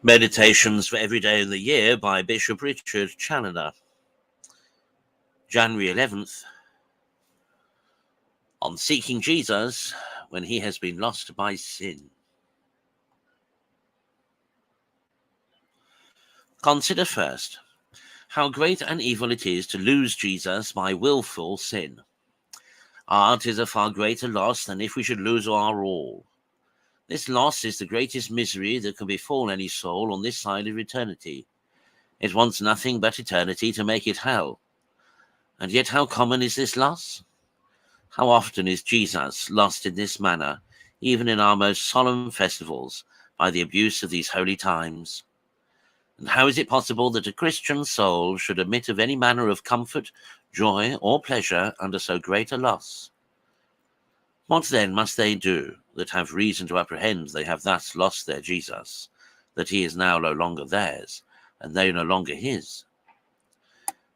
Meditations for every day of the year by Bishop Richard Challoner. January 11th. On seeking Jesus when he has been lost by sin. Consider first how great an evil it is to lose Jesus by willful sin. It is a far greater loss than if we should lose our all. This loss is the greatest misery that can befall any soul on this side of eternity. It wants nothing but eternity to make it hell. And yet how common is this loss? How often is Jesus lost in this manner, even in our most solemn festivals, by the abuse of these holy times? And how is it possible that a Christian soul should admit of any manner of comfort, joy, or pleasure under so great a loss? What then must they do that have reason to apprehend they have thus lost their Jesus, that he is now no longer theirs, and they no longer his?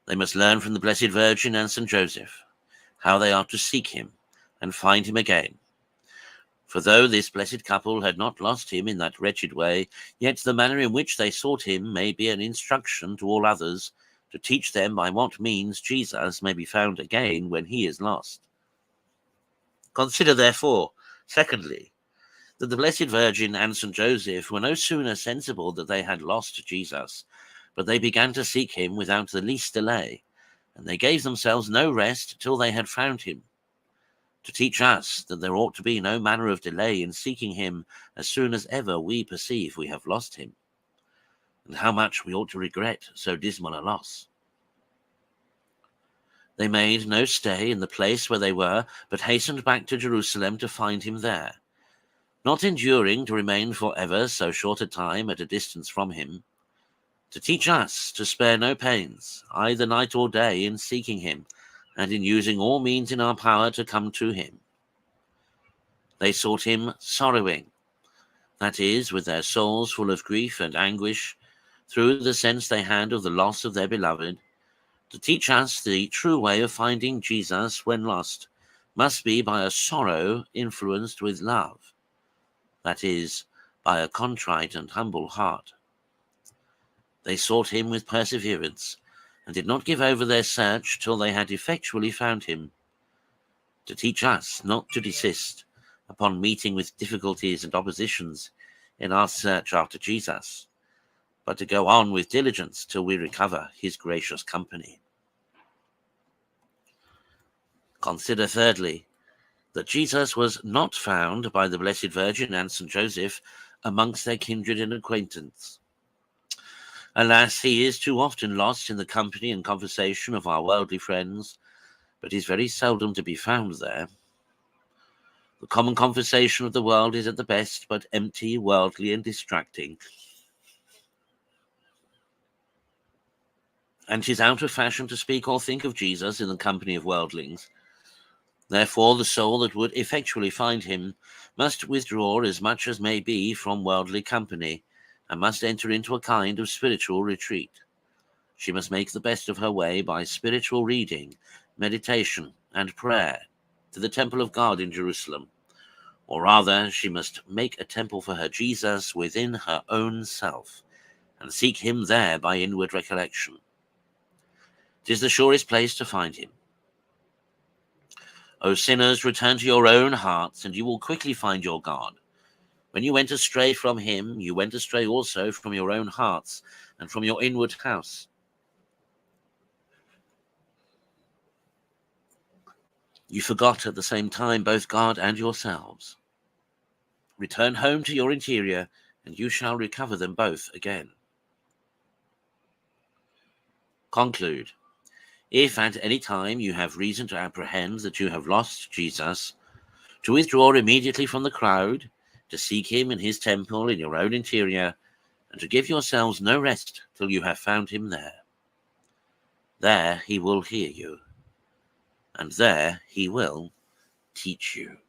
They must learn from the Blessed Virgin and St. Joseph how they are to seek him and find him again. For though this blessed couple had not lost him in that wretched way, yet the manner in which they sought him may be an instruction to all others, to teach them by what means Jesus may be found again when he is lost. Consider, therefore, secondly, that the Blessed Virgin and St. Joseph were no sooner sensible that they had lost Jesus, but they began to seek him without the least delay, and they gave themselves no rest till they had found him, to teach us that there ought to be no manner of delay in seeking him as soon as ever we perceive we have lost him, and how much we ought to regret so dismal a loss. They made no stay in the place where they were, but hastened back to Jerusalem to find him there, not enduring to remain for ever so short a time at a distance from him, to teach us to spare no pains, either night or day, in seeking him, and in using all means in our power to come to him. They sought him sorrowing, that is, with their souls full of grief and anguish, through the sense they had of the loss of their beloved. To teach us the true way of finding Jesus when lost must be by a sorrow influenced with love, that is, by a contrite and humble heart. They sought him with perseverance, and did not give over their search till they had effectually found him, to teach us not to desist upon meeting with difficulties and oppositions in our search after Jesus, but to go on with diligence till we recover his gracious company. Consider thirdly, that Jesus was not found by the Blessed Virgin and St. Joseph amongst their kindred and acquaintance. Alas, he is too often lost in the company and conversation of our worldly friends, but is very seldom to be found there. The common conversation of the world is at the best but empty, worldly, and distracting, and 'tis out of fashion to speak or think of Jesus in the company of worldlings. Therefore, the soul that would effectually find him must withdraw as much as may be from worldly company, and must enter into a kind of spiritual retreat. She must make the best of her way by spiritual reading, meditation, and prayer to the temple of God in Jerusalem, or rather she must make a temple for her Jesus within her own self, and seek him there by inward recollection. 'Tis the surest place to find him. O sinners, return to your own hearts, and you will quickly find your God. When you went astray from him, you went astray also from your own hearts and from your inward house. You forgot at the same time both God and yourselves. Return home to your interior, and you shall recover them both again. Conclude. If at any time you have reason to apprehend that you have lost Jesus, to withdraw immediately from the crowd, to seek him in his temple in your own interior, and to give yourselves no rest till you have found him there. There he will hear you, and there he will teach you.